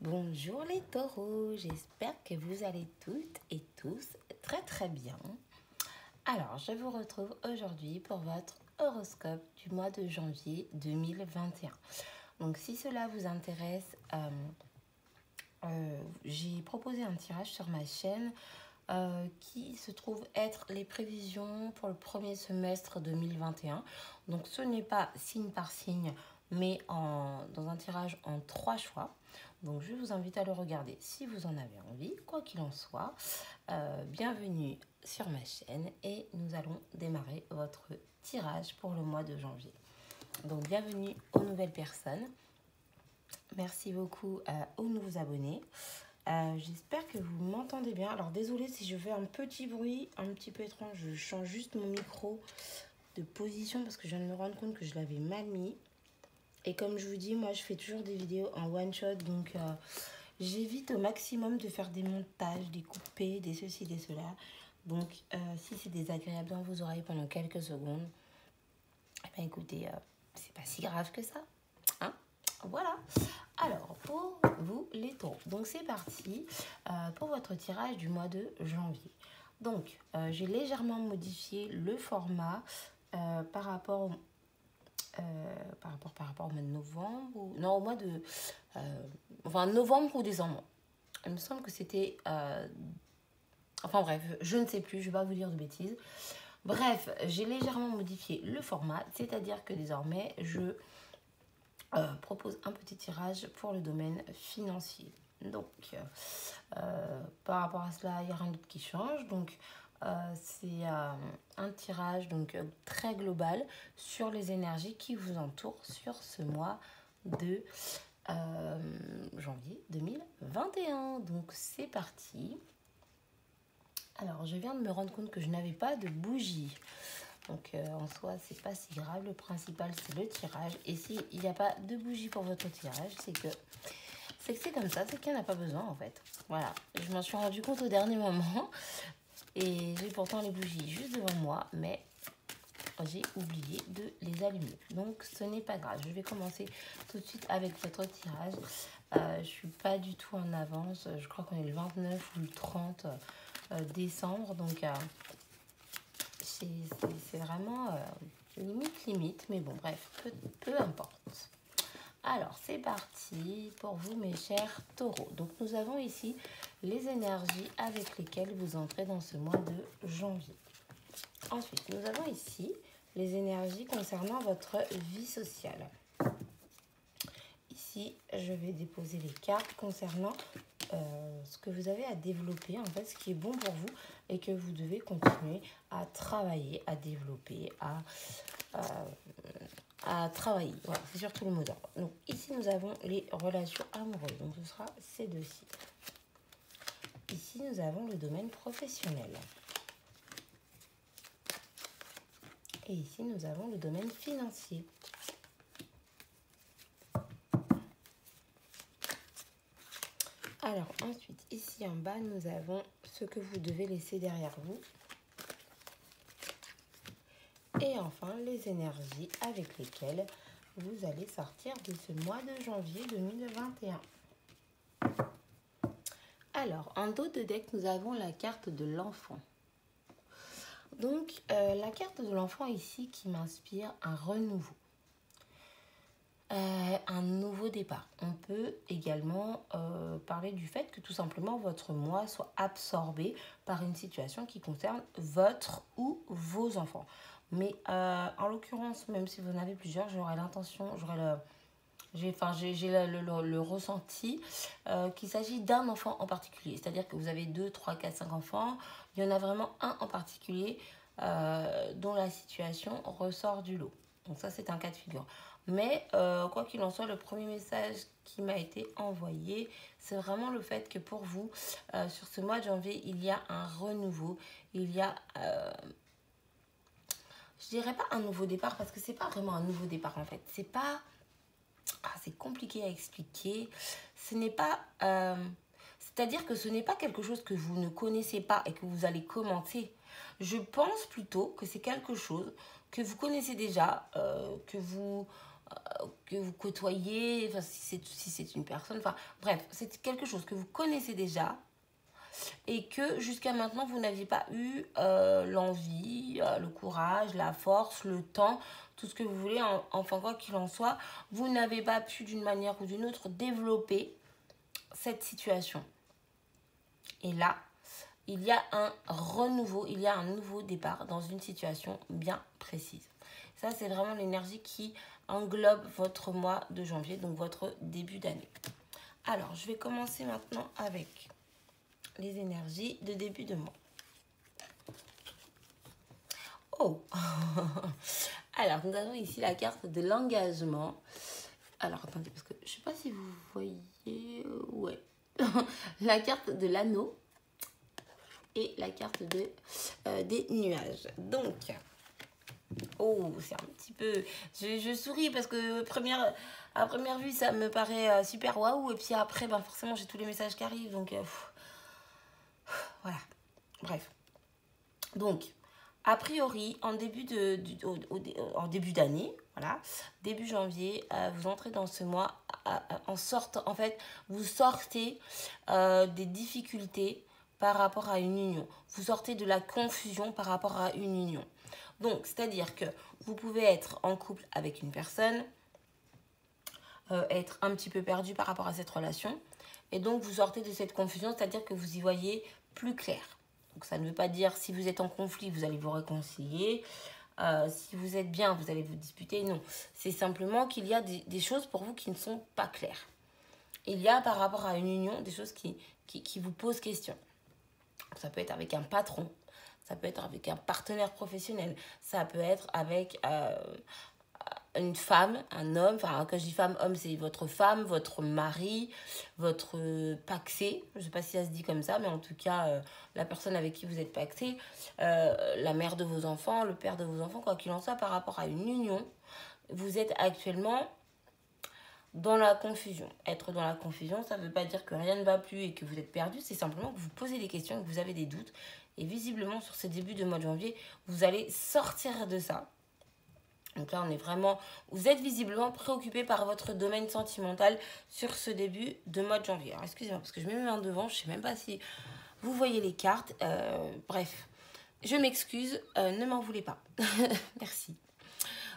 Bonjour les taureaux, j'espère que vous allez toutes et tous très bien. Alors, je vous retrouve aujourd'hui pour votre horoscope du mois de janvier 2021. Donc, si cela vous intéresse, j'ai proposé un tirage sur ma chaîne qui se trouve être les prévisions pour le premier semestre 2021. Donc, ce n'est pas signe par signe, mais dans un tirage en 3 choix. Donc, je vous invite à le regarder si vous en avez envie. Quoi qu'il en soit, bienvenue sur ma chaîne et nous allons démarrer votre tirage pour le mois de janvier. Donc, bienvenue aux nouvelles personnes. Merci beaucoup aux nouveaux abonnés. J'espère que vous m'entendez bien. Alors, désolée si je fais un petit bruit un petit peu étrange. Je change juste mon micro de position parce que je viens de me rendre compte que je l'avais mal mis. Et comme je vous dis, moi, je fais toujours des vidéos en one shot. Donc, j'évite au maximum de faire des montages, des coupés, des ceci, des cela. Donc, si c'est désagréable dans vos oreilles pendant quelques secondes, eh bien, écoutez, c'est pas si grave que ça. Hein? Voilà. Alors, pour vous, les taureaux. Donc, c'est parti pour votre tirage du mois de janvier. Donc, j'ai légèrement modifié le format par rapport au mois de novembre. Non, au mois de... novembre ou décembre. Il me semble que c'était... enfin bref, je ne sais plus, je ne vais pas vous dire de bêtises. Bref, j'ai légèrement modifié le format, c'est-à-dire que désormais, je propose un petit tirage pour le domaine financier. Donc, par rapport à cela, il n'y a rien d'autre qui change. Donc, c'est un tirage donc, très global sur les énergies qui vous entourent sur ce mois de janvier 2021. Donc, c'est parti. Alors, je viens de me rendre compte que je n'avais pas de bougie. Donc, en soi, c'est pas si grave. Le principal, c'est le tirage. Et s'il n'y a pas de bougie pour votre tirage, c'est que c'est comme ça, c'est qu'il n'y en a pas besoin, en fait. Voilà. Je m'en suis rendu compte au dernier moment. Et j'ai pourtant les bougies juste devant moi, mais j'ai oublié de les allumer. Donc, ce n'est pas grave. Je vais commencer tout de suite avec votre tirage. Je ne suis pas du tout en avance. Je crois qu'on est le 29 ou le 30 décembre. Donc, c'est vraiment limite, mais bon, bref, peu importe. Alors, c'est parti pour vous, mes chers taureaux. Donc, nous avons ici les énergies avec lesquelles vous entrez dans ce mois de janvier. Ensuite, nous avons ici les énergies concernant votre vie sociale. Ici, je vais déposer les cartes concernant ce que vous avez à développer, en fait, ce qui est bon pour vous et que vous devez continuer à travailler, à développer, à travailler. Voilà, c'est surtout le mot d'ordre. Donc, ici, nous avons les relations amoureuses. Donc, ce sera ces deux-ci. Ici, nous avons le domaine professionnel. Et ici, nous avons le domaine financier. Alors, ensuite, ici en bas, nous avons ce que vous devez laisser derrière vous. Et enfin, les énergies avec lesquelles vous allez sortir de ce mois de janvier 2021. Alors, en dos de deck, nous avons la carte de l'enfant. Donc, la carte de l'enfant ici qui m'inspire un renouveau. Un nouveau départ. On peut également parler du fait que tout simplement votre moi soit absorbé par une situation qui concerne votre ou vos enfants. Mais en l'occurrence, même si vous en avez plusieurs, j'aurais l'intention, j'ai le ressenti qu'il s'agit d'un enfant en particulier. C'est-à-dire que vous avez 2, 3, 4, 5 enfants. Il y en a vraiment un en particulier dont la situation ressort du lot. Donc ça, c'est un cas de figure. Mais quoi qu'il en soit, le premier message qui m'a été envoyé, c'est vraiment le fait que pour vous, sur ce mois de janvier, il y a un renouveau. Il y a, je dirais pas un nouveau départ parce que c'est pas vraiment un nouveau départ en fait. C'est pas, c'est compliqué à expliquer. Ce n'est pas, c'est-à-dire que ce n'est pas quelque chose que vous ne connaissez pas et que vous allez commencer. Je pense plutôt que c'est quelque chose que vous connaissez déjà, que vous que vous côtoyez, enfin, si c'est une personne, enfin bref, c'est quelque chose que vous connaissez déjà et que jusqu'à maintenant vous n'aviez pas eu l'envie, le courage, la force, le temps, tout ce que vous voulez, enfin quoi qu'il en soit, vous n'avez pas pu d'une manière ou d'une autre développer cette situation. Et là, il y a un renouveau, il y a un nouveau départ dans une situation bien précise. Ça, c'est vraiment l'énergie qui englobe votre mois de janvier, donc votre début d'année. Alors, je vais commencer maintenant avec les énergies de début de mois. Oh Alors, nous avons ici la carte de l'engagement. Alors, attendez, parce que je ne sais pas si vous voyez... Ouais. La carte de l'anneau et la carte des nuages. Donc, oh, c'est un petit peu... Je souris parce que à première vue, ça me paraît super waouh. Et puis après, ben, forcément, j'ai tous les messages qui arrivent. Donc, voilà. Bref. Donc, a priori, en début d'année, voilà, début janvier, vous entrez dans ce mois en fait, vous sortez des difficultés par rapport à une union. Vous sortez de la confusion par rapport à une union. Donc, c'est-à-dire que vous pouvez être en couple avec une personne, être un petit peu perdu par rapport à cette relation, et donc vous sortez de cette confusion, c'est-à-dire que vous y voyez plus clair. Donc ça ne veut pas dire si vous êtes en conflit, vous allez vous réconcilier. Si vous êtes bien, vous allez vous disputer. Non, c'est simplement qu'il y a des choses pour vous qui ne sont pas claires. Il y a par rapport à une union des choses qui vous posent question. Ça peut être avec un patron, ça peut être avec un partenaire professionnel, ça peut être avec une femme, un homme, enfin quand je dis femme, homme, c'est votre femme, votre mari, votre paxé, je ne sais pas si ça se dit comme ça, mais en tout cas, la personne avec qui vous êtes paxé, la mère de vos enfants, le père de vos enfants, quoi qu'il en soit, par rapport à une union, vous êtes actuellement dans la confusion. Être dans la confusion, ça ne veut pas dire que rien ne va plus et que vous êtes perdu, c'est simplement que vous posez des questions, que vous avez des doutes, et visiblement, sur ce début de mois de janvier, vous allez sortir de ça. Donc là, on est vraiment... Vous êtes visiblement préoccupé par votre domaine sentimental sur ce début de mois de janvier. Alors, excusez-moi, parce que je mets mes mains devant. Je ne sais même pas si vous voyez les cartes. Bref, je m'excuse. Ne m'en voulez pas. Merci.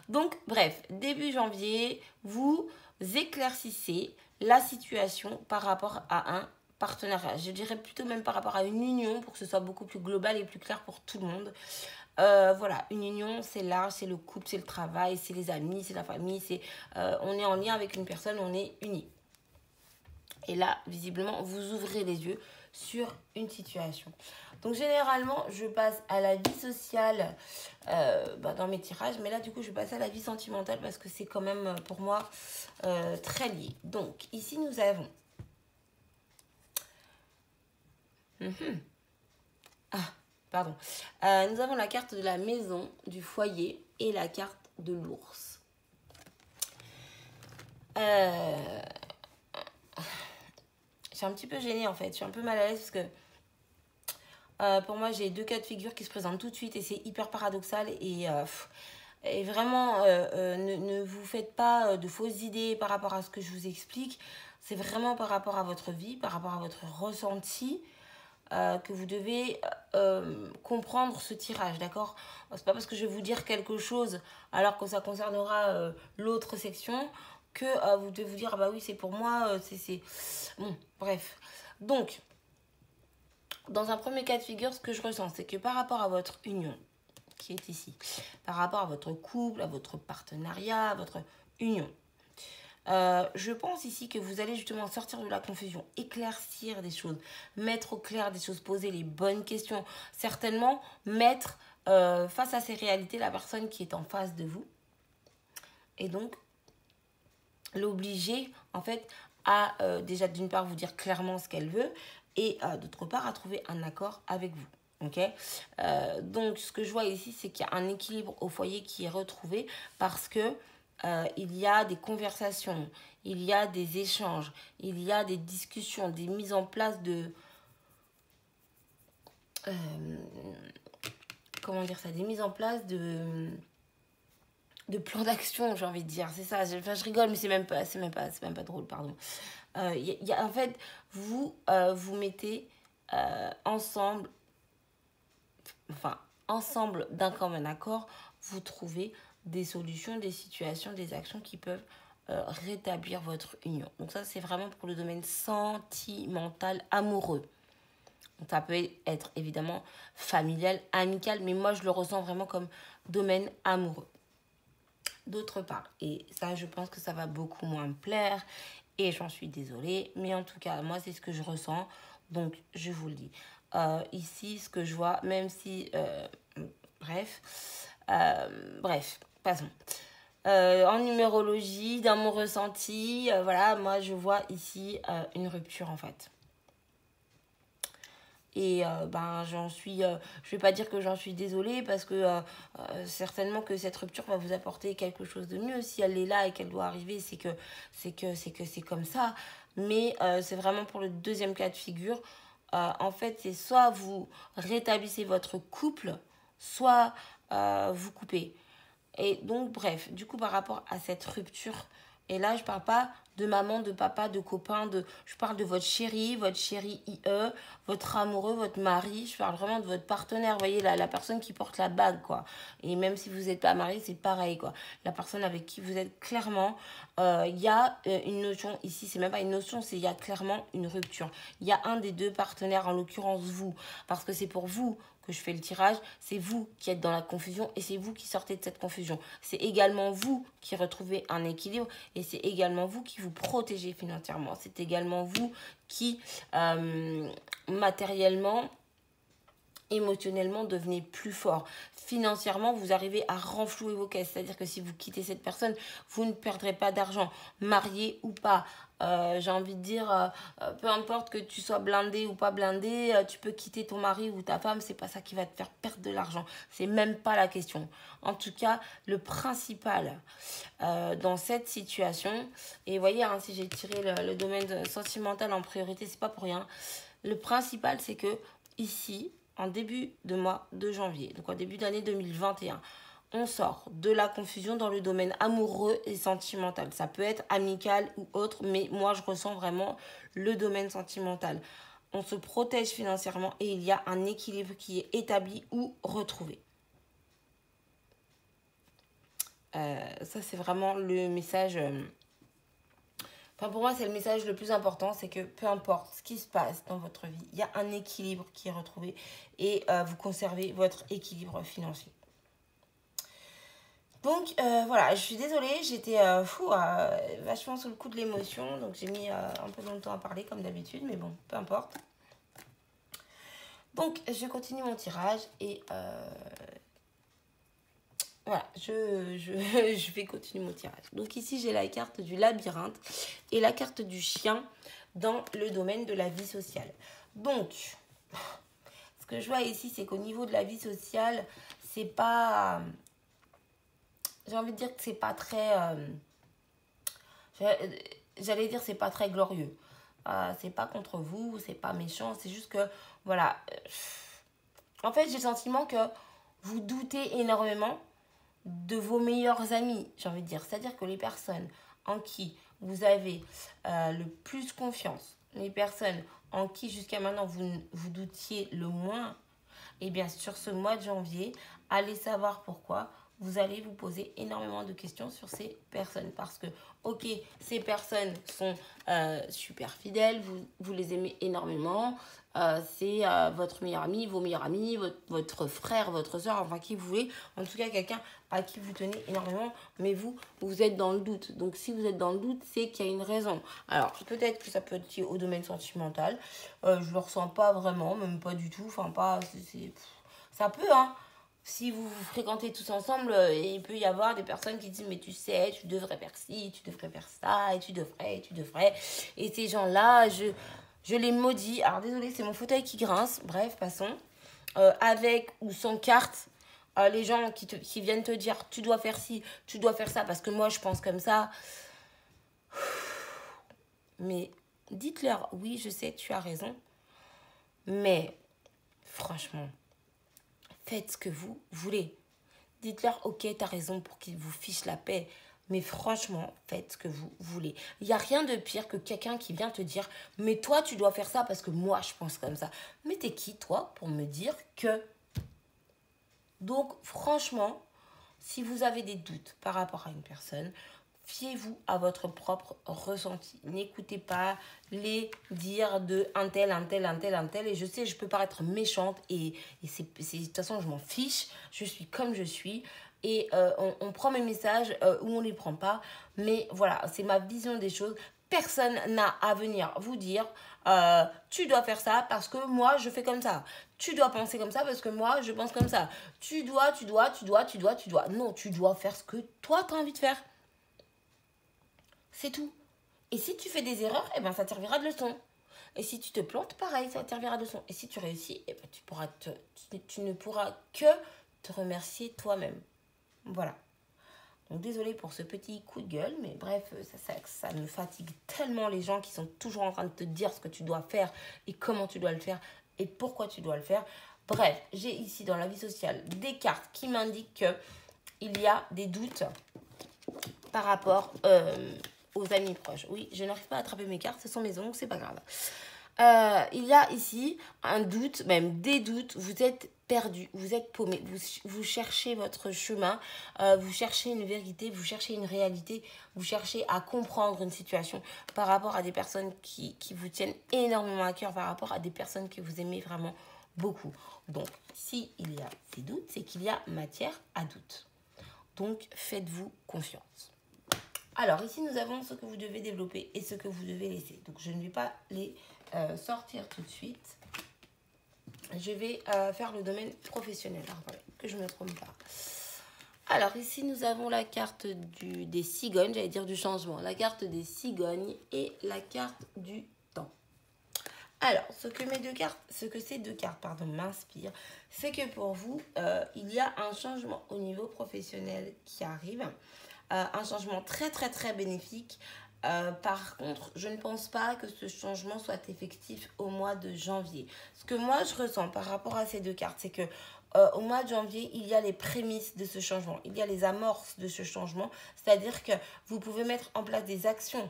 Donc, bref, début janvier, vous éclaircissez la situation par rapport à un partenariat. Je dirais plutôt même par rapport à une union pour que ce soit beaucoup plus global et plus clair pour tout le monde. Voilà, une union, c'est large, c'est le couple, c'est le travail, c'est les amis, c'est la famille, on est en lien avec une personne, on est unis. Et là, visiblement, vous ouvrez les yeux sur une situation. Donc, généralement, je passe à la vie sociale dans mes tirages. Mais là, du coup, je passe à la vie sentimentale parce que c'est quand même, pour moi, très lié. Donc, ici, nous avons... Pardon. Nous avons la carte de la maison, du foyer et la carte de l'ours. Je suis un petit peu gênée en fait. Je suis un peu mal à l'aise parce que pour moi, j'ai deux cas de figure qui se présentent tout de suite et c'est hyper paradoxal. Et vraiment, ne vous faites pas de fausses idées par rapport à ce que je vous explique. C'est vraiment par rapport à votre vie, par rapport à votre ressenti. Que vous devez comprendre ce tirage, d'accord? C'est pas parce que je vais vous dire quelque chose alors que ça concernera l'autre section que vous devez vous dire ah bah oui c'est pour moi, c'est... Bon, bref. Donc, dans un premier cas de figure, ce que je ressens, c'est que par rapport à votre union, qui est ici, par rapport à votre couple, à votre partenariat, à votre union, je pense ici que vous allez justement sortir de la confusion, éclaircir des choses, mettre au clair des choses, poser les bonnes questions. Certainement, mettre face à ces réalités la personne qui est en face de vous. Et donc, l'obliger, en fait, à déjà d'une part vous dire clairement ce qu'elle veut et d'autre part à trouver un accord avec vous. Ok, donc, ce que je vois ici, c'est qu'il y a un équilibre au foyer qui est retrouvé parce que il y a des conversations, il y a des échanges, il y a des discussions, des mises en place de... comment dire ça? Des mises en place de plan d'action, j'ai envie de dire. C'est ça, je rigole, mais c'est même pas drôle, pardon. En fait, vous mettez ensemble, enfin, ensemble d'un commun accord, vous trouvez des solutions, des situations, des actions qui peuvent rétablir votre union. Donc ça, c'est vraiment pour le domaine sentimental, amoureux. Donc ça peut être évidemment familial, amical, mais moi, je le ressens vraiment comme domaine amoureux. D'autre part, et ça, je pense que ça va beaucoup moins me plaire, et j'en suis désolée, mais en tout cas, moi, c'est ce que je ressens, donc je vous le dis. Ici, ce que je vois, même si... bref, passons. En numérologie, dans mon ressenti, voilà, moi, je vois ici une rupture, en fait. Et je vais pas dire que j'en suis désolée parce que certainement que cette rupture va vous apporter quelque chose de mieux. Si elle est là et qu'elle doit arriver, c'est comme ça. Mais c'est vraiment pour le deuxième cas de figure. En fait, c'est soit vous rétablissez votre couple, soit vous coupez. Et donc, bref, du coup, par rapport à cette rupture, et là, je parle pas de maman, de papa, de copain, je parle de votre chéri IE, votre amoureux, votre mari, je parle vraiment de votre partenaire, vous voyez, la personne qui porte la bague, quoi. Et même si vous n'êtes pas marié, c'est pareil, quoi. La personne avec qui vous êtes, clairement, il y a une notion, ici, c'est même pas une notion, il y a clairement une rupture. Il y a un des deux partenaires, en l'occurrence vous, parce que c'est pour vous que je fais le tirage, c'est vous qui êtes dans la confusion et c'est vous qui sortez de cette confusion. C'est également vous qui retrouvez un équilibre et c'est également vous qui vous protégez financièrement. C'est également vous qui, matériellement, émotionnellement, devenez plus fort. Financièrement, vous arrivez à renflouer vos caisses. C'est-à-dire que si vous quittez cette personne, vous ne perdrez pas d'argent, marié ou pas. J'ai envie de dire, peu importe que tu sois blindé ou pas blindé, tu peux quitter ton mari ou ta femme, c'est pas ça qui va te faire perdre de l'argent. C'est même pas la question. En tout cas, le principal dans cette situation, et voyez, hein, si j'ai tiré le domaine sentimental en priorité, c'est pas pour rien. Le principal, c'est que ici, en début de mois de janvier, donc en début d'année 2021, on sort de la confusion dans le domaine amoureux et sentimental. Ça peut être amical ou autre, mais moi je ressens vraiment le domaine sentimental. On se protège financièrement et il y a un équilibre qui est établi ou retrouvé. Ça c'est vraiment le message... Enfin, pour moi, c'est le message le plus important, c'est que peu importe ce qui se passe dans votre vie, il y a un équilibre qui est retrouvé et vous conservez votre équilibre financier. Donc voilà, je suis désolée, j'étais vachement sous le coup de l'émotion, donc j'ai mis un peu longtemps à parler comme d'habitude, mais bon, peu importe. Donc je continue mon tirage et voilà, je vais continuer mon tirage. Donc ici, j'ai la carte du labyrinthe et la carte du chien dans le domaine de la vie sociale. Donc, ce que je vois ici, c'est qu'au niveau de la vie sociale, c'est pas... J'ai envie de dire que c'est pas très... j'allais dire c'est pas très glorieux. C'est pas contre vous, c'est pas méchant, c'est juste que, voilà. En fait, j'ai le sentiment que vous doutez énormément de vos meilleurs amis, j'ai envie de dire. C'est-à-dire que les personnes en qui vous avez le plus confiance, les personnes en qui jusqu'à maintenant vous doutiez le moins, et bien sur ce mois de janvier, allez savoir pourquoi vous allez vous poser énormément de questions sur ces personnes. Parce que, ok, ces personnes sont super fidèles, vous les aimez énormément, c'est votre meilleur ami, vos meilleurs amis, votre frère, votre soeur, enfin qui vous voulez, en tout cas quelqu'un à qui vous tenez énormément, mais vous êtes dans le doute. Donc si vous êtes dans le doute, c'est qu'il y a une raison. Alors peut-être que ça peut être lié au domaine sentimental, je le ressens pas vraiment, même pas du tout, enfin pas, ça peut, hein. Si vous vous fréquentez tous ensemble, il peut y avoir des personnes qui disent mais tu sais, tu devrais faire ci, tu devrais faire ça, et tu devrais. Et ces gens-là, je les maudis. Alors désolé, c'est mon fauteuil qui grince. Bref, passons. Avec ou sans carte, les gens qui viennent te dire tu dois faire ci, tu dois faire ça, parce que moi je pense comme ça. Mais dites-leur, oui, je sais, tu as raison. Mais franchement, faites ce que vous voulez. Dites-leur, ok, t'as raison pour qu'ils vous fichent la paix. Mais franchement, faites ce que vous voulez. Il n'y a rien de pire que quelqu'un qui vient te dire, mais toi, tu dois faire ça parce que moi, je pense comme ça. Mais t'es qui, toi, pour me dire que... Donc, franchement, si vous avez des doutes par rapport à une personne, fiez-vous à votre propre ressenti. N'écoutez pas les dires de un tel, un tel, un tel, un tel. Et je sais, je peux paraître méchante de toute façon, je m'en fiche. Je suis comme je suis. Et on prend mes messages ou on ne les prend pas. Mais voilà, c'est ma vision des choses. Personne n'a à venir vous dire tu dois faire ça parce que moi je fais comme ça. Tu dois penser comme ça parce que moi je pense comme ça. Tu dois. Non, tu dois faire ce que toi tu as envie de faire. C'est tout. Et si tu fais des erreurs, eh ben, ça te servira de leçon. Et si tu te plantes, pareil, ça te servira de leçon. Et si tu réussis, eh ben, tu ne pourras que te remercier toi-même. Voilà. Donc désolée pour ce petit coup de gueule, mais bref, ça me fatigue tellement les gens qui sont toujours en train de te dire ce que tu dois faire et comment tu dois le faire et pourquoi tu dois le faire. Bref, j'ai ici dans la vie sociale des cartes qui m'indiquent qu'il y a des doutes par rapport aux amis proches. Oui, je n'arrive pas à attraper mes cartes, ce sont mes ongles, c'est pas grave. Il y a ici un doute, même des doutes, vous êtes perdu, vous êtes paumé, vous cherchez votre chemin, vous cherchez une vérité, vous cherchez une réalité, vous cherchez à comprendre une situation par rapport à des personnes qui vous tiennent énormément à cœur, par rapport à des personnes que vous aimez vraiment beaucoup. Donc, s'il y a ces doutes, c'est qu'il y a matière à doute. Donc, faites-vous confiance. Alors, ici, nous avons ce que vous devez développer et ce que vous devez laisser. Donc, je ne vais pas les sortir tout de suite. Je vais faire le domaine professionnel. Alors, voilà, que je ne me trompe pas. Alors, ici, nous avons la carte des cigognes, j'allais dire du changement. La carte des cigognes et la carte du temps. Alors, ce que ces deux cartes m'inspirent, c'est que pour vous, il y a un changement au niveau professionnel qui arrive. Un changement très très très bénéfique. Par contre, je ne pense pas que ce changement soit effectif au mois de janvier. Ce que moi je ressens par rapport à ces deux cartes, c'est que au mois de janvier, il y a les prémices de ce changement, il y a les amorces de ce changement, c'est-à-dire que vous pouvez mettre en place des actions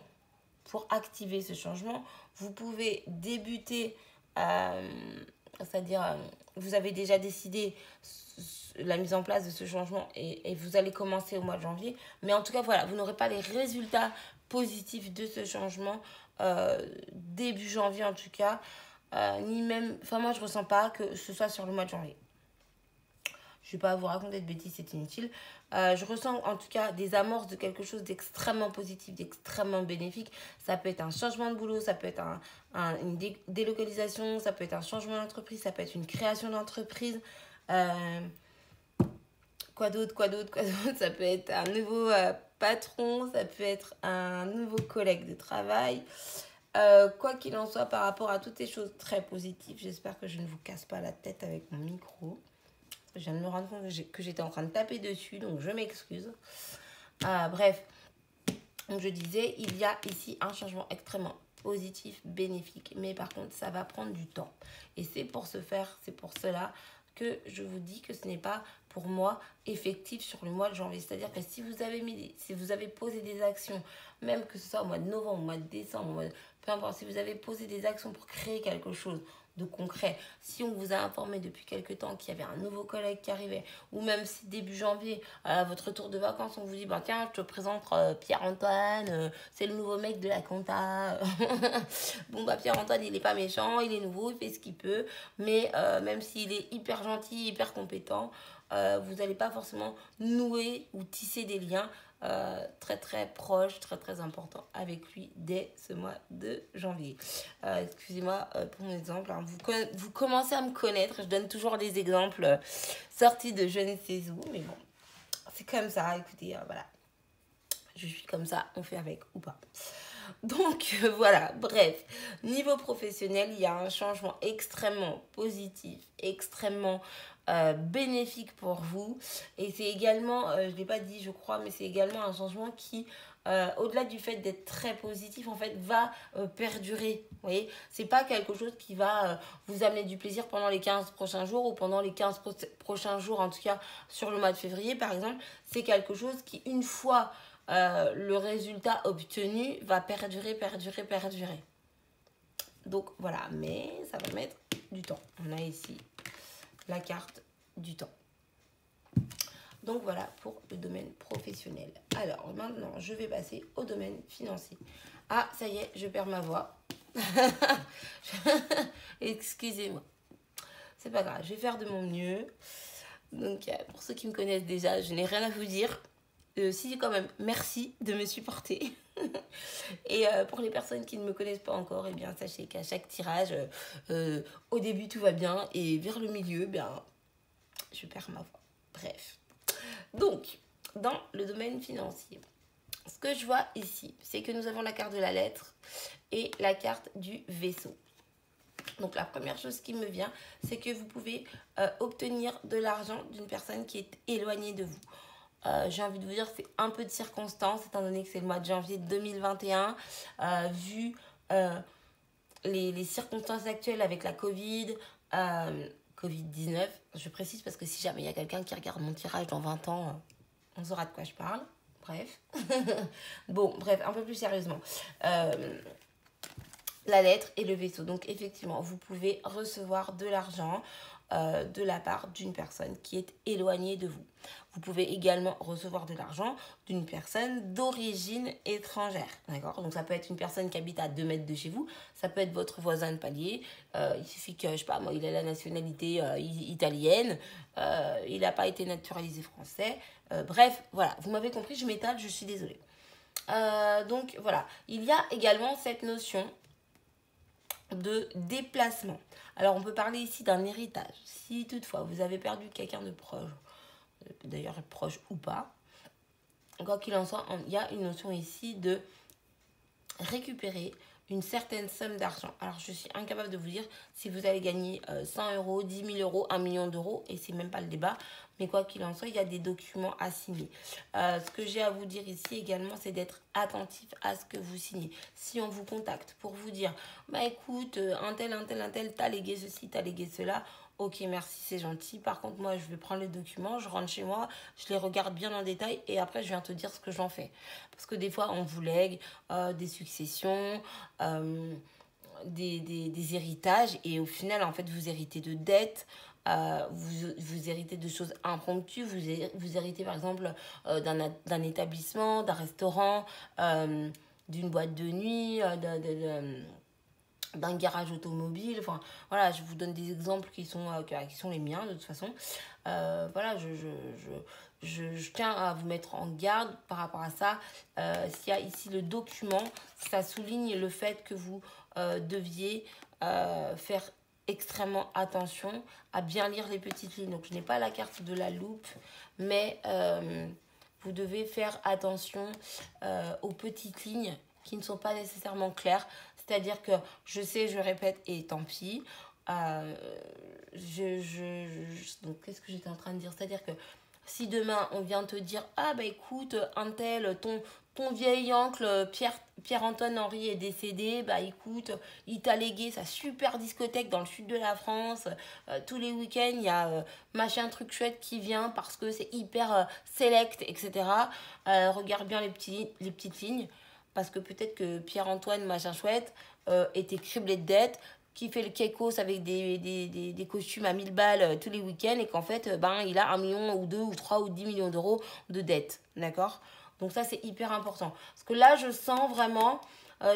pour activer ce changement. Vous pouvez débuter, c'est-à-dire vous avez déjà décidé la mise en place de ce changement et vous allez commencer au mois de janvier. Mais en tout cas, voilà, vous n'aurez pas les résultats positifs de ce changement début janvier en tout cas. Ni même, enfin moi je ressens pas que ce soit sur le mois de janvier. Je ne vais pas vous raconter de bêtises, c'est inutile. Je ressens en tout cas des amorces de quelque chose d'extrêmement positif, d'extrêmement bénéfique. Ça peut être un changement de boulot, ça peut être une délocalisation, ça peut être un changement d'entreprise, ça peut être une création d'entreprise. Quoi d'autre. Ça peut être un nouveau patron, ça peut être un nouveau collègue de travail. Quoi qu'il en soit, par rapport à toutes ces choses très positives, j'espère que je ne vous casse pas la tête avec mon micro. Je viens de me rendre compte que j'étais en train de taper dessus, donc je m'excuse. Bref, donc je disais, il y a ici un changement extrêmement positif, bénéfique. Mais par contre, ça va prendre du temps. Et c'est pour cela que je vous dis que ce n'est pas pour moi effectif sur le mois de janvier. C'est-à-dire que si vous avez posé des actions, même que ce soit au mois de novembre, au mois de décembre, peu importe, si vous avez posé des actions pour créer quelque chose de concret, si on vous a informé depuis quelque temps qu'il y avait un nouveau collègue qui arrivait, ou même si début janvier, à votre retour de vacances, on vous dit, ben tiens, je te présente Pierre-Antoine, c'est le nouveau mec de la compta. Bon, bah Pierre-Antoine, il n'est pas méchant, il est nouveau, il fait ce qu'il peut, mais même s'il est hyper gentil, hyper compétent, vous n'allez pas forcément nouer ou tisser des liens très très proches, très très importants avec lui dès ce mois de janvier. Excusez-moi pour mon exemple, hein. Vous commencez à me connaître, je donne toujours des exemples sortis de je ne sais où, mais bon, c'est comme ça, écoutez, voilà. Je suis comme ça, on fait avec ou pas. Donc voilà, bref, niveau professionnel, il y a un changement extrêmement positif, extrêmement bénéfique pour vous. Et c'est également, je ne l'ai pas dit je crois, mais c'est également un changement qui au-delà du fait d'être très positif, en fait, va perdurer. Vous voyez, c'est pas quelque chose qui va vous amener du plaisir pendant les 15 prochains jours ou pendant les 15 prochains jours, en tout cas sur le mois de février, par exemple. C'est quelque chose qui, une fois le résultat obtenu, va perdurer, perdurer, perdurer. Donc voilà, mais ça va mettre du temps. On a ici la carte du temps. Donc voilà pour le domaine professionnel. Alors maintenant, je vais passer au domaine financier. Ah, ça y est, je perds ma voix. Excusez-moi. C'est pas grave, je vais faire de mon mieux. Donc pour ceux qui me connaissent déjà, je n'ai rien à vous dire. Si quand même, merci de me supporter. Et pour les personnes qui ne me connaissent pas encore, eh bien sachez qu'à chaque tirage, au début tout va bien et vers le milieu, bien, je perds ma voix. Bref. Donc, dans le domaine financier, ce que je vois ici, c'est que nous avons la carte de la lettre et la carte du vaisseau. Donc la première chose qui me vient, c'est que vous pouvez obtenir de l'argent d'une personne qui est éloignée de vous. J'ai envie de vous dire que c'est un peu de circonstance, étant donné que c'est le mois de janvier 2021, vu les circonstances actuelles avec la Covid, Covid-19, je précise parce que si jamais il y a quelqu'un qui regarde mon tirage dans 20 ans, on saura de quoi je parle. Bref. Bon, bref, un peu plus sérieusement. La lettre et le vaisseau. Donc effectivement, vous pouvez recevoir de l'argent de la part d'une personne qui est éloignée de vous. Vous pouvez également recevoir de l'argent d'une personne d'origine étrangère. D'accord? Donc ça peut être une personne qui habite à 2 mètres de chez vous, ça peut être votre voisin de palier. Il suffit que, je sais pas, moi, il a la nationalité italienne, il n'a pas été naturalisé français. Bref, voilà, vous m'avez compris, je m'étale, je suis désolée. Donc voilà, il y a également cette notion de déplacement. Alors on peut parler ici d'un héritage. Si toutefois vous avez perdu quelqu'un de proche, d'ailleurs proche ou pas, quoi qu'il en soit, il y a une notion ici de récupérer une certaine somme d'argent. Alors je suis incapable de vous dire si vous allez gagner 100 euros, 10 000 euros, 1 million d'euros, et c'est même pas le débat, mais quoi qu'il en soit, il y a des documents à signer. Ce que j'ai à vous dire ici également, c'est d'être attentif à ce que vous signez. Si on vous contacte pour vous dire, bah écoute, un tel, t'as légué ceci, t'as légué cela, ok, merci, c'est gentil. Par contre, moi, je vais prendre les documents, je rentre chez moi, je les regarde bien en détail et après, je viens te dire ce que j'en fais. Parce que des fois, on vous lègue des successions, des héritages et au final, en fait, vous héritez de dettes. Vous héritez de choses impromptues, vous héritez par exemple d'un établissement, d'un restaurant, d'une boîte de nuit, d'un garage automobile. Enfin, voilà, je vous donne des exemples qui sont les miens de toute façon. Voilà, je tiens à vous mettre en garde par rapport à ça. S'il y a ici le document, ça souligne le fait que vous deviez faire extrêmement attention à bien lire les petites lignes. Donc, je n'ai pas la carte de la loupe, mais vous devez faire attention aux petites lignes qui ne sont pas nécessairement claires. C'est-à-dire que je sais, je répète, et tant pis. Donc, qu'est-ce que j'étais en train de dire? C'est-à-dire que si demain, on vient te dire, ah bah écoute, un tel, ton vieil oncle Pierre-Antoine Henry est décédé, bah écoute, il t'a légué sa super discothèque dans le sud de la France. Tous les week-ends, il y a machin truc chouette qui vient parce que c'est hyper select, etc. Regarde bien les petites lignes. Parce que peut-être que Pierre-Antoine, machin chouette, était criblé de dettes, qui fait le kekos avec des costumes à 1000 balles tous les week-ends et qu'en fait, il a 1 million ou 2 ou 3 ou 10 millions d'euros de dettes. D'accord? Donc ça, c'est hyper important. Parce que là, je sens vraiment,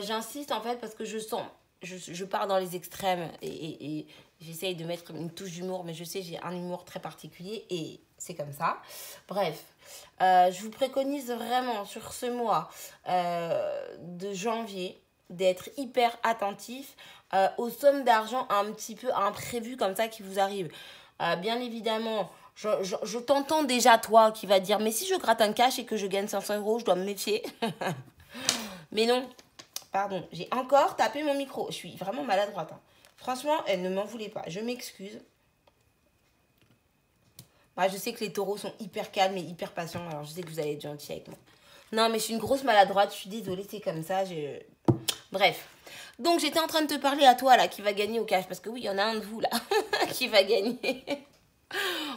j'insiste en fait, parce que je sens, je pars dans les extrêmes et j'essaye de mettre une touche d'humour, mais je sais, j'ai un humour très particulier et c'est comme ça. Bref, je vous préconise vraiment sur ce mois de janvier d'être hyper attentif aux sommes d'argent un petit peu imprévues comme ça qui vous arrivent. Bien évidemment, je t'entends déjà toi qui va dire mais si je gratte un cash et que je gagne 500 euros, je dois me méfier. Mais non, pardon, j'ai encore tapé mon micro. Je suis vraiment maladroite. Hein. Franchement, ne m'en voulez pas. Je m'excuse. Moi, je sais que les taureaux sont hyper calmes et hyper patients. Alors, je sais que vous allez être gentils avec moi. Non, mais je suis une grosse maladroite. Je suis désolée, c'est comme ça. Bref. Donc, j'étais en train de te parler à toi, là, qui va gagner au cash. Parce que oui, il y en a un de vous, là, qui va gagner.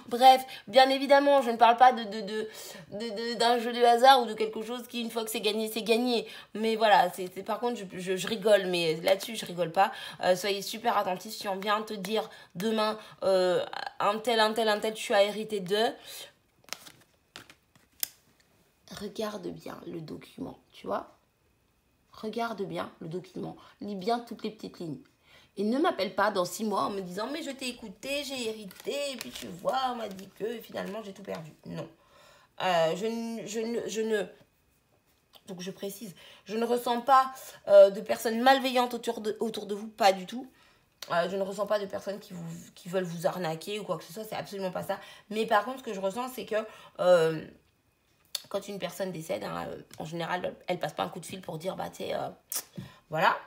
Bref, bien évidemment, je ne parle pas d'un jeu de hasard ou de quelque chose qui, une fois que c'est gagné, c'est gagné. Mais voilà, par contre, je rigole, mais là-dessus, je rigole pas. Soyez super attentifs. Si on vient te dire demain, un tel, tu as hérité de... Regarde bien le document, tu vois. Regarde bien le document. Lis bien toutes les petites lignes. Et ne m'appelle pas dans 6 mois en me disant « Mais je t'ai écouté, j'ai hérité, et puis tu vois, on m'a dit que finalement j'ai tout perdu. » Non. Je ne... Donc je précise, je ne ressens pas de personnes malveillantes autour de vous, pas du tout. Je ne ressens pas de personnes qui veulent vous arnaquer ou quoi que ce soit, c'est absolument pas ça. Mais par contre, ce que je ressens, c'est que quand une personne décède, hein, en général, elle passe pas un coup de fil pour dire « Bah, tu sais, voilà ».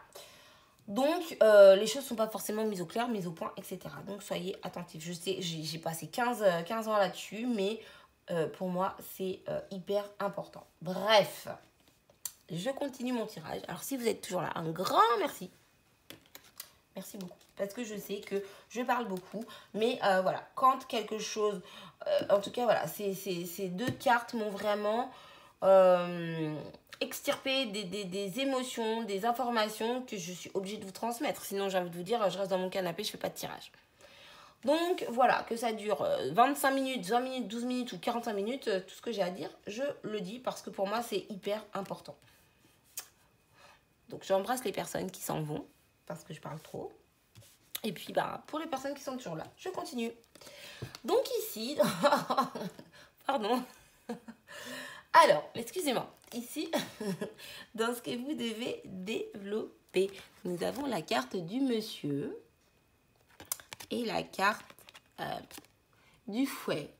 Donc, les choses ne sont pas forcément mises au clair, mises au point, etc. Donc, soyez attentifs. Je sais, j'ai passé 15 ans là-dessus, mais pour moi, c'est hyper important. Bref, je continue mon tirage. Alors, si vous êtes toujours là, un grand merci. Merci beaucoup. Parce que je sais que je parle beaucoup. Mais voilà, quand quelque chose... en tout cas, voilà, ces 2 cartes m'ont vraiment... extirper des émotions, des informations que je suis obligée de vous transmettre. Sinon, j'ai envie de vous dire, je reste dans mon canapé, je fais pas de tirage. Donc, voilà, que ça dure 25 minutes, 20 minutes, 12 minutes ou 45 minutes, tout ce que j'ai à dire, je le dis parce que pour moi, c'est hyper important. Donc, j'embrasse les personnes qui s'en vont parce que je parle trop. Et puis, bah, pour les personnes qui sont toujours là, je continue. Donc, ici... Pardon. Alors, excusez-moi. Ici, dans ce que vous devez développer, nous avons la carte du monsieur et la carte du fouet.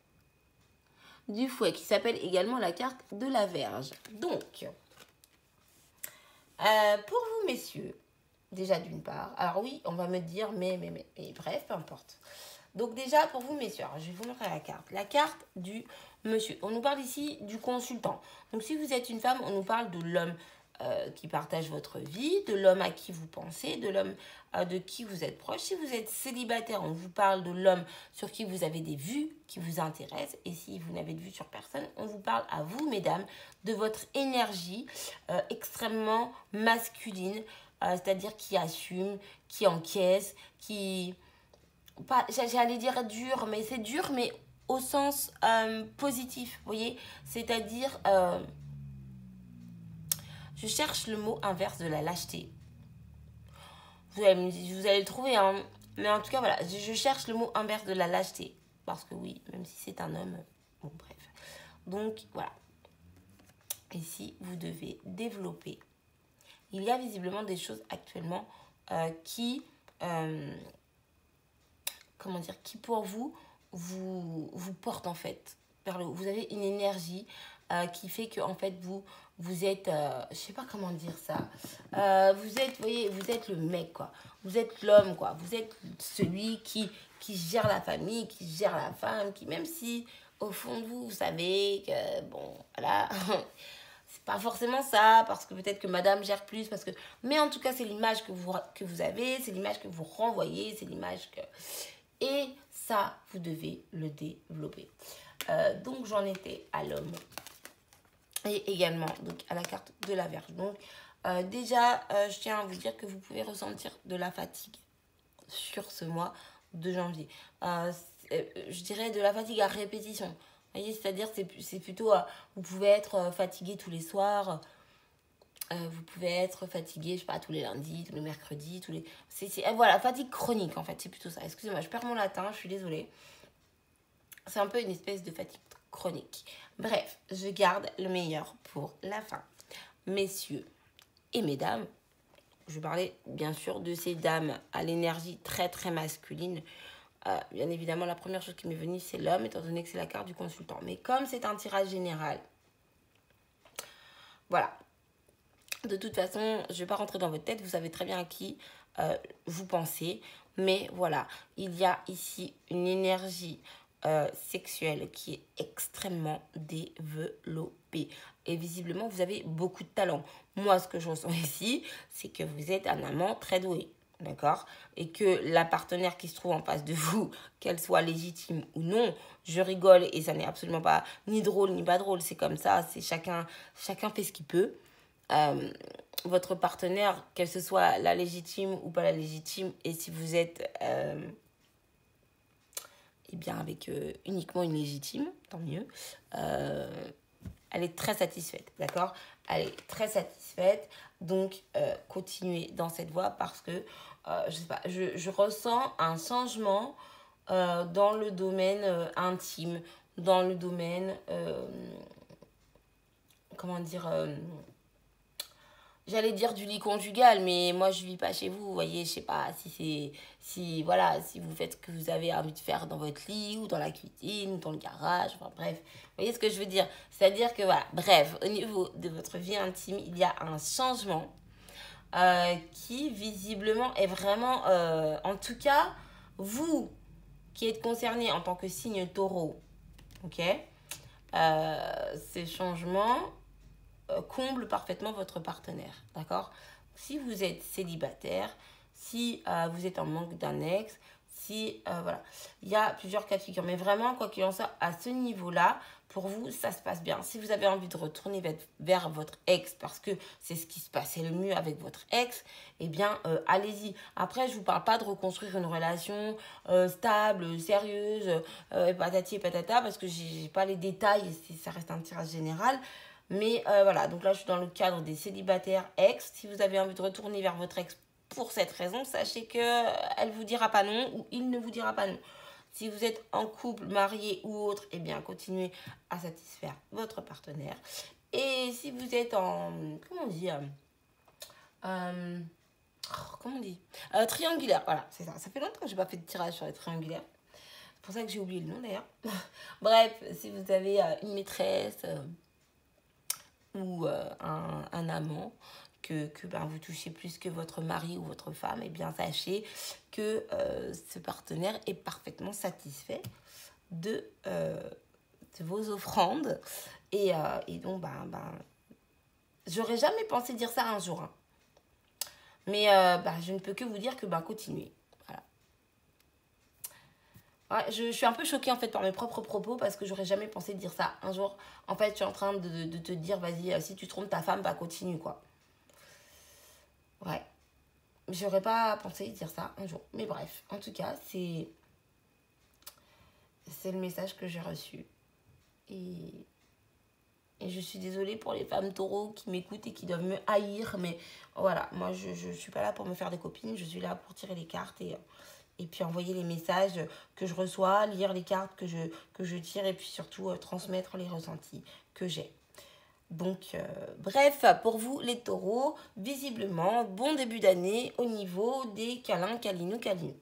Du fouet, qui s'appelle également la carte de la Vierge. Donc, pour vous, messieurs, déjà d'une part, alors oui, on va me dire, mais bref, peu importe. Donc déjà, pour vous, messieurs, alors, je vais vous montrer la carte. La carte du monsieur. On nous parle ici du consultant. Donc si vous êtes une femme, on nous parle de l'homme qui partage votre vie, de l'homme à qui vous pensez, de l'homme de qui vous êtes proche. Si vous êtes célibataire, on vous parle de l'homme sur qui vous avez des vues qui vous intéressent. Et si vous n'avez de vue sur personne, on vous parle à vous, mesdames, de votre énergie extrêmement masculine, c'est-à-dire qui assume, qui encaisse, qui... pas, j'allais dire dur, mais c'est dur, mais au sens positif, vous voyez, c'est-à-dire, je cherche le mot inverse de la lâcheté. Vous allez le trouver, hein, mais en tout cas, voilà, je cherche le mot inverse de la lâcheté, parce que oui, même si c'est un homme, bon, bref. Donc, voilà. Ici, vous devez développer. Il y a visiblement des choses actuellement qui... comment dire, qui pour vous porte en fait vers le haut. Vous avez une énergie qui fait que en fait vous êtes, je sais pas comment dire ça, vous êtes, vous voyez, vous êtes le mec quoi, vous êtes l'homme quoi, vous êtes celui qui gère la famille, qui gère la femme, qui même si au fond de vous, vous savez que bon voilà. C'est pas forcément ça, parce que peut-être que madame gère plus, parce que... Mais en tout cas, c'est l'image que vous avez, c'est l'image que vous renvoyez, c'est l'image que... Et ça, vous devez le développer. Donc, j'en étais à l'homme. Et également, donc, à la carte de la Vierge. Donc, déjà, je tiens à vous dire que vous pouvez ressentir de la fatigue sur ce mois de janvier. Je dirais de la fatigue à répétition. Vous voyez, c'est-à-dire, c'est plutôt... vous pouvez être fatigué tous les soirs... vous pouvez être fatigué, je sais pas, tous les lundis, tous les mercredis, tous les... voilà, fatigue chronique en fait, c'est plutôt ça. Excusez-moi, je perds mon latin, je suis désolée. C'est un peu une espèce de fatigue chronique. Bref, je garde le meilleur pour la fin. Messieurs et mesdames, je parlais bien sûr de ces dames à l'énergie très très masculine. Bien évidemment, la première chose qui m'est venue, c'est l'homme, étant donné que c'est la carte du consultant. Mais comme c'est un tirage général, voilà. De toute façon, je ne vais pas rentrer dans votre tête. Vous savez très bien à qui vous pensez. Mais voilà, il y a ici une énergie sexuelle qui est extrêmement développée. Et visiblement, vous avez beaucoup de talent. Moi, ce que je ressens ici, c'est que vous êtes un amant très doué. D'accord? Et que la partenaire qui se trouve en face de vous, qu'elle soit légitime ou non, je rigole et ça n'est absolument pas ni drôle ni pas drôle, c'est comme ça, c'est chacun fait ce qu'il peut. Votre partenaire, qu'elle ce soit la légitime ou pas la légitime, et si vous êtes eh bien avec uniquement une légitime, tant mieux, elle est très satisfaite, d'accord? Elle est très satisfaite, donc continuez dans cette voie parce que, je sais pas, je ressens un changement dans le domaine intime, dans le domaine, comment dire, j'allais dire du lit conjugal, mais moi je vis pas chez vous, vous voyez, je sais pas voilà, si vous faites ce que vous avez envie de faire dans votre lit ou dans la cuisine ou dans le garage, enfin bref, vous voyez ce que je veux dire, c'est-à-dire que voilà, bref, au niveau de votre vie intime, il y a un changement qui visiblement est vraiment, en tout cas, vous qui êtes concerné en tant que signe taureau, ok, ces changements comble parfaitement votre partenaire, d'accord? Si vous êtes célibataire, si vous êtes en manque d'un ex, si, voilà, il y a plusieurs cas de figure, mais vraiment, quoi qu'il en soit, à ce niveau-là, pour vous, ça se passe bien. Si vous avez envie de retourner vers votre ex, parce que c'est ce qui se passait le mieux avec votre ex, eh bien, allez-y. Après, je ne vous parle pas de reconstruire une relation stable, sérieuse, patati et patata, parce que j'ai pas les détails, ça reste un tirage général. Mais voilà, donc là, je suis dans le cadre des célibataires ex. Si vous avez envie de retourner vers votre ex pour cette raison, sachez qu'elle ne vous dira pas non ou il ne vous dira pas non. Si vous êtes en couple, marié ou autre, eh bien, continuez à satisfaire votre partenaire. Et si vous êtes en... Comment on dit comment on dit triangulaire, voilà, c'est ça. Ça fait longtemps que je n'ai pas fait de tirage sur les triangulaires. C'est pour ça que j'ai oublié le nom, d'ailleurs. Bref, si vous avez une maîtresse... ou un amant, que vous touchez plus que votre mari ou votre femme, et bien sachez que ce partenaire est parfaitement satisfait de vos offrandes. Et donc, j'aurais jamais pensé dire ça un jour. Hein. Mais je ne peux que vous dire que continuez. Voilà. Ouais, je suis un peu choquée en fait par mes propres propos parce que j'aurais jamais pensé dire ça un jour. En fait, je suis en train de te dire, vas-y, si tu trompes ta femme, continue quoi. Ouais. J'aurais pas pensé dire ça un jour. Mais bref, en tout cas, c'est le message que j'ai reçu. Et je suis désolée pour les femmes taureaux qui m'écoutent et qui doivent me haïr. Mais voilà, moi, je suis pas là pour me faire des copines. Je suis là pour tirer les cartes et puis envoyer les messages que je reçois, lire les cartes que je tire et puis surtout transmettre les ressentis que j'ai. Donc, bref, pour vous les taureaux, visiblement, bon début d'année au niveau des câlins, câlinou, câlinou.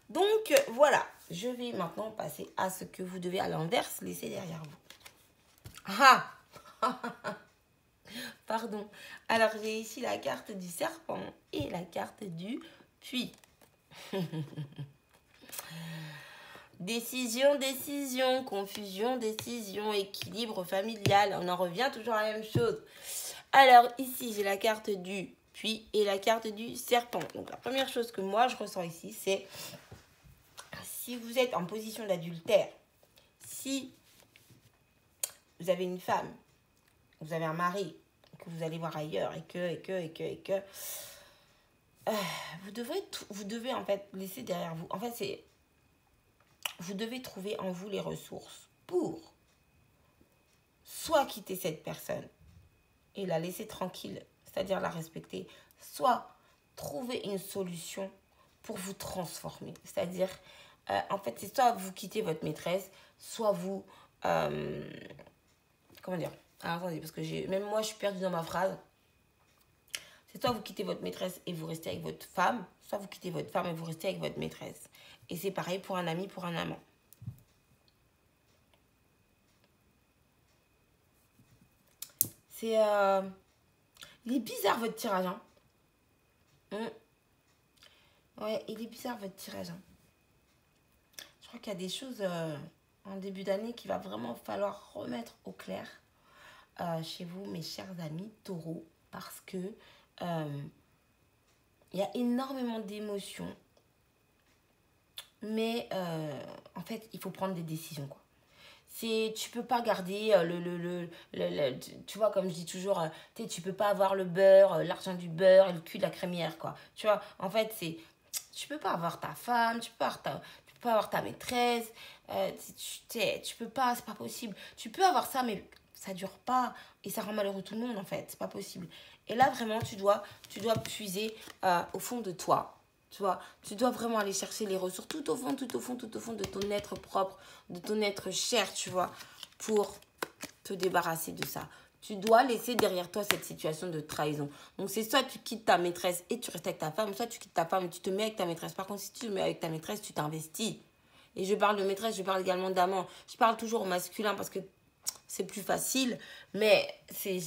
Donc, voilà, je vais maintenant passer à ce que vous devez à l'inverse laisser derrière vous. Ah Pardon. Alors, j'ai ici la carte du serpent et la carte du puits. Décision, confusion, décision, équilibre familial. On en revient toujours à la même chose. Alors ici, j'ai la carte du puits et la carte du serpent. Donc la première chose que moi je ressens ici, c'est si vous êtes en position d'adultère, si vous avez une femme, vous avez un mari que vous allez voir ailleurs et que vous devez en fait laisser derrière vous. En fait, c'est vous devez trouver en vous les ressources pour soit quitter cette personne et la laisser tranquille, c'est-à-dire la respecter, soit trouver une solution pour vous transformer. C'est-à-dire, en fait, c'est soit vous quittez votre maîtresse, soit vous... comment dire? Alors, attendez, parce que même moi, je suis perdue dans ma phrase. C'est soit vous quittez votre maîtresse et vous restez avec votre femme, soit vous quittez votre femme et vous restez avec votre maîtresse. Et c'est pareil pour un ami, pour un amant. C'est... il est bizarre votre tirage, hein. Ouais, il est bizarre votre tirage, hein. Je crois qu'il y a des choses... en début d'année qu'il va vraiment falloir remettre au clair chez vous, mes chers amis taureaux, parce que il y a énormément d'émotions, mais en fait, il faut prendre des décisions, quoi. Tu peux pas garder tu vois, comme je dis toujours, tu peux pas avoir le beurre, l'argent du beurre et le cul de la crémière, quoi. Tu vois, en fait, tu peux pas avoir ta femme, tu peux pas avoir ta maîtresse, tu peux pas, c'est pas possible. Tu peux avoir ça, mais ça dure pas et ça rend malheureux tout le monde, en fait, c'est pas possible. Et là, vraiment, tu dois puiser au fond de toi. Tu vois, tu dois vraiment aller chercher les ressources tout au fond, tout au fond, tout au fond de ton être propre, de ton être cher, tu vois, pour te débarrasser de ça. Tu dois laisser derrière toi cette situation de trahison. Donc, c'est soit tu quittes ta maîtresse et tu restes avec ta femme, soit tu quittes ta femme et tu te mets avec ta maîtresse. Par contre, si tu te mets avec ta maîtresse, tu t'investis. Et je parle de maîtresse, je parle également d'amant. Je parle toujours au masculin parce que c'est plus facile, mais c'est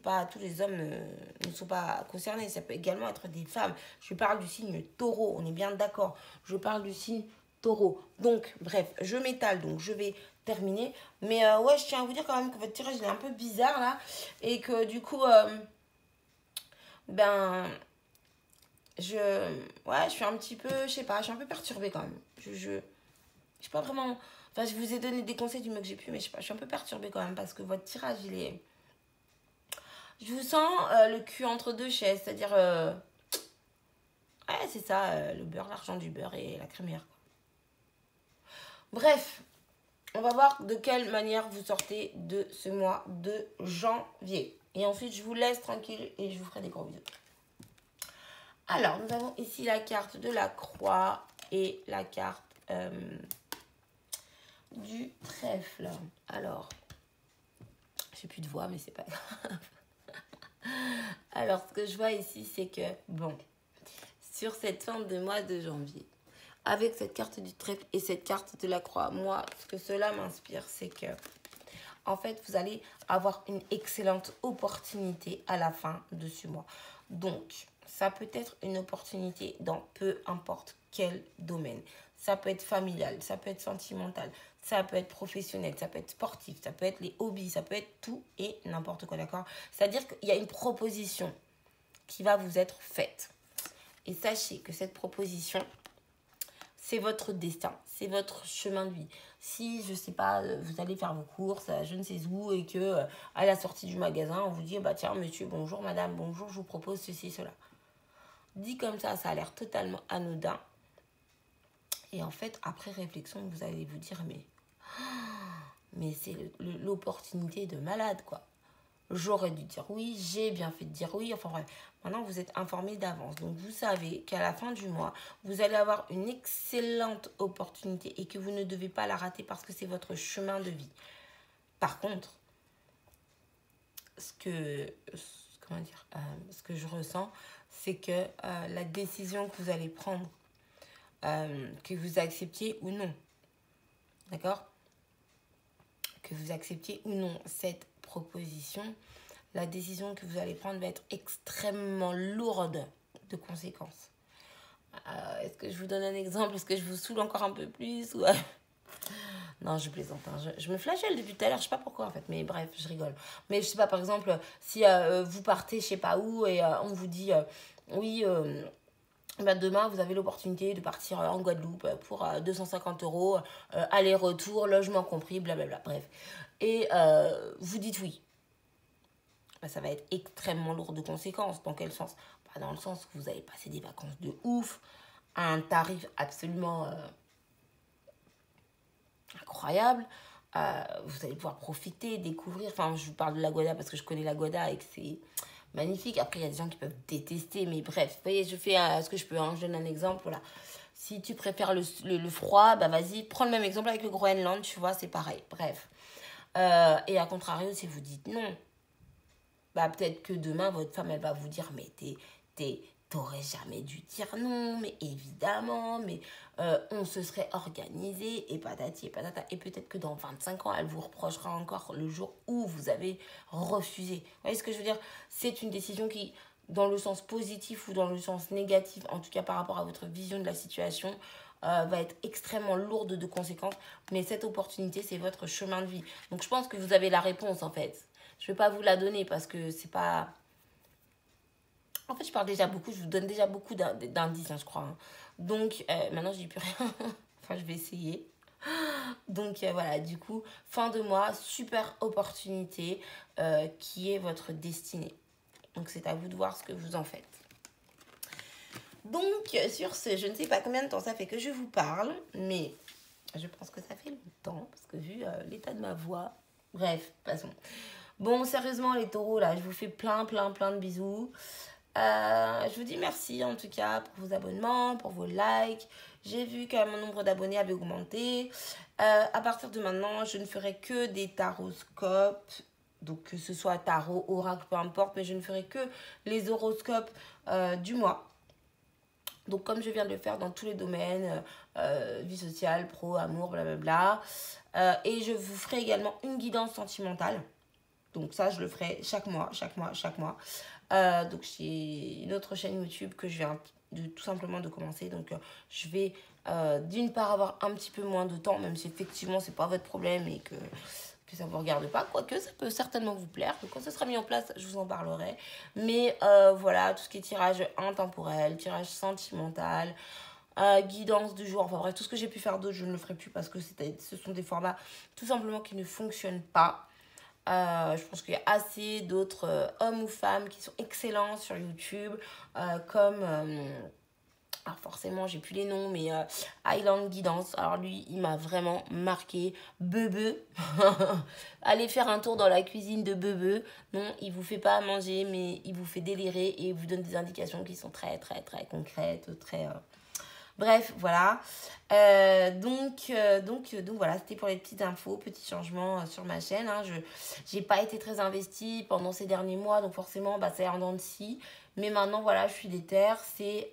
pas tous les hommes ne sont pas concernés. Ça peut également être des femmes. Je parle du signe taureau, on est bien d'accord. Je parle du signe taureau. Donc, bref, je m'étale, donc je vais terminer. Mais ouais, je tiens à vous dire quand même que votre tirage il est un peu bizarre là. Et que du coup, ben, je, ouais, je suis un petit peu, je sais pas, je suis un peu perturbée quand même. Je sais pas vraiment. Enfin, je vous ai donné des conseils du mieux que j'ai pu, mais je sais pas, je suis un peu perturbée quand même parce que votre tirage, il est. Je vous sens le cul entre deux chaises, c'est-à-dire. Ouais, c'est ça, le beurre, l'argent du beurre et la crémière, quoi. Bref, on va voir de quelle manière vous sortez de ce mois de janvier. Et ensuite, je vous laisse tranquille et je vous ferai des gros bisous. Alors, nous avons ici la carte de la croix et la carte du trèfle. Alors, j'ai plus de voix, mais c'est pas grave. Alors, ce que je vois ici, c'est que, bon, sur cette fin de mois de janvier, avec cette carte du trèfle et cette carte de la croix, moi, ce que cela m'inspire, c'est que, en fait, vous allez avoir une excellente opportunité à la fin de ce mois. Donc, ça peut être une opportunité dans peu importe quel domaine. Ça peut être familial, ça peut être sentimental, ça peut être professionnel, ça peut être sportif, ça peut être les hobbies, ça peut être tout et n'importe quoi, d'accord? C'est-à-dire qu'il y a une proposition qui va vous être faite. Et sachez que cette proposition, c'est votre destin, c'est votre chemin de vie. Si, je sais pas, vous allez faire vos courses, je ne sais où, et que à la sortie du magasin, on vous dit, bah tiens, monsieur, bonjour, madame, bonjour, je vous propose ceci, cela. Dit comme ça a l'air totalement anodin. Et en fait, après réflexion, vous allez vous dire, mais c'est l'opportunité de malade, quoi. J'aurais dû dire oui, j'ai bien fait de dire oui. Enfin bref, maintenant vous êtes informé d'avance. Donc vous savez qu'à la fin du mois, vous allez avoir une excellente opportunité et que vous ne devez pas la rater parce que c'est votre chemin de vie. Par contre, ce que je ressens, c'est que la décision que vous allez prendre, que vous acceptiez ou non, d'accord? Que vous acceptiez ou non cette proposition, la décision que vous allez prendre va être extrêmement lourde de conséquences. Est-ce que je vous donne un exemple? Est-ce que je vous saoule encore un peu plus ou... Non, je plaisante. Hein. Je me flagelle depuis tout à l'heure. Je sais pas pourquoi en fait. Mais bref, je rigole. Mais je sais pas, par exemple, si vous partez je sais pas où et on vous dit oui, ben demain vous avez l'opportunité de partir en Guadeloupe pour 250 euros, aller-retour, logement compris, blablabla. Bref. Et vous dites oui. Ben, ça va être extrêmement lourd de conséquences. Dans quel sens? Ben, dans le sens que vous allez passer des vacances de ouf à un tarif absolument incroyable. Vous allez pouvoir profiter, découvrir. Enfin, je vous parle de la Guada parce que je connais la Guada et que c'est magnifique. Après, il y a des gens qui peuvent détester, mais bref, vous voyez, je fais ce que je peux. Hein, je donne un exemple. Voilà. Si tu préfères le froid, bah vas-y, prends le même exemple avec le Groenland, tu vois, c'est pareil. Bref. Et à contrario, si vous dites non, bah peut-être que demain, votre femme, elle va vous dire, mais t'aurais jamais dû dire non, mais évidemment, mais on se serait organisé, et patati et patata. Et peut-être que dans 25 ans, elle vous reprochera encore le jour où vous avez refusé. Vous voyez ce que je veux dire? C'est une décision dans le sens positif ou dans le sens négatif, en tout cas par rapport à votre vision de la situation, va être extrêmement lourde de conséquences. Mais cette opportunité, c'est votre chemin de vie. Donc je pense que vous avez la réponse en fait. Je ne vais pas vous la donner parce que c'est pas... En fait, je parle déjà beaucoup, je vous donne déjà beaucoup d'indices, hein, je crois. Hein. Donc maintenant, je dis plus rien. Enfin, je vais essayer. Donc voilà, du coup, fin de mois, super opportunité qui est votre destinée. Donc c'est à vous de voir ce que vous en faites. Donc sur ce, je ne sais pas combien de temps ça fait que je vous parle, mais je pense que ça fait longtemps, parce que vu l'état de ma voix, bref, passons. Bon, sérieusement les taureaux, là, je vous fais plein de bisous. Je vous dis merci en tout cas pour vos abonnements, pour vos likes. J'ai vu que mon nombre d'abonnés avait augmenté. À partir de maintenant, je ne ferai que des taroscopes. Donc que ce soit tarot, oracle, peu importe. Mais je ne ferai que les horoscopes du mois. Donc comme je viens de le faire dans tous les domaines, vie sociale, pro, amour, blablabla. Et je vous ferai également une guidance sentimentale. Donc ça, je le ferai chaque mois. Donc j'ai une autre chaîne YouTube que je viens tout simplement de commencer. Donc je vais d'une part avoir un petit peu moins de temps, même si effectivement c'est pas votre problème et que ça ne vous regarde pas. Quoique ça peut certainement vous plaire. Donc quand ça sera mis en place, je vous en parlerai. Mais voilà, tout ce qui est tirage intemporel, tirage sentimental, guidance du jour, enfin bref, tout ce que j'ai pu faire d'autre, je ne le ferai plus parce que ce sont des formats tout simplement qui ne fonctionnent pas. Je pense qu'il y a assez d'autres hommes ou femmes qui sont excellents sur YouTube, comme, alors forcément j'ai plus les noms, mais Island Guidance. Alors lui, il m'a vraiment marqué. Bebe, allez faire un tour dans la cuisine de Bebe. Non, il vous fait pas à manger, mais il vous fait délirer et il vous donne des indications qui sont très concrètes, très... Bref, voilà. Donc voilà, c'était pour les petites infos, petits changements sur ma chaîne. Hein. Je n'ai pas été très investie pendant ces derniers mois, donc forcément, c'est en dents de scie. Mais maintenant, voilà, je suis déterre. C'est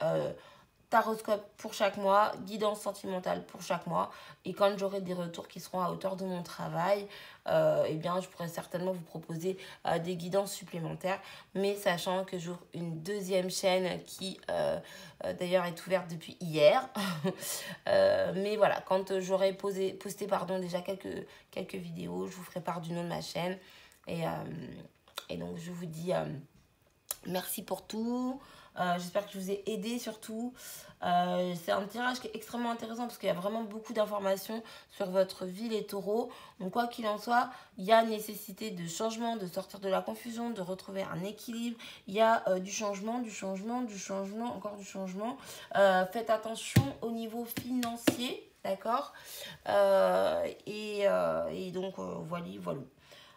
taroscope pour chaque mois, guidance sentimentale pour chaque mois. Et quand j'aurai des retours qui seront à hauteur de mon travail, eh bien, je pourrais certainement vous proposer des guidances supplémentaires. Mais sachant que j'ouvre une deuxième chaîne qui, d'ailleurs, est ouverte depuis hier. Mais voilà, quand j'aurai posté déjà quelques vidéos, je vous ferai part du nom de ma chaîne. Et donc, je vous dis merci pour tout. J'espère que je vous ai aidé surtout. C'est un tirage qui est extrêmement intéressant parce qu'il y a vraiment beaucoup d'informations sur votre vie les taureaux. Donc quoi qu'il en soit, il y a nécessité de changement, de sortir de la confusion, de retrouver un équilibre. Il y a du changement, encore du changement. Faites attention au niveau financier, d'accord, et donc voilà.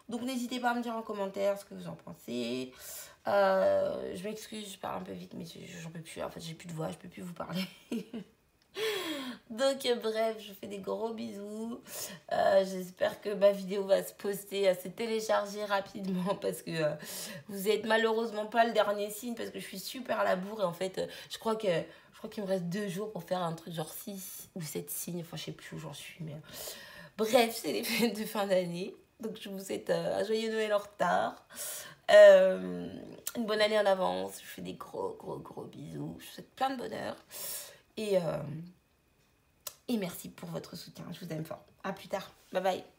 Donc n'hésitez pas à me dire en commentaire ce que vous en pensez. Je m'excuse, je parle un peu vite, mais j'en peux plus. En fait, j'ai plus de voix, je peux plus vous parler. Donc, bref, je fais des gros bisous. J'espère que ma vidéo va se poster, se télécharger rapidement parce que vous êtes malheureusement pas le dernier signe parce que je suis super à la bourre et en fait, je crois qu'il me reste 2 jours pour faire un truc genre 6 ou 7 signes. Enfin, je sais plus où j'en suis, mais bref, c'est les fêtes de fin d'année. Donc, je vous souhaite un joyeux Noël en retard. Une bonne année en avance. Je fais des gros bisous. Je vous souhaite plein de bonheur. Et merci pour votre soutien. Je vous aime fort. À plus tard. Bye bye.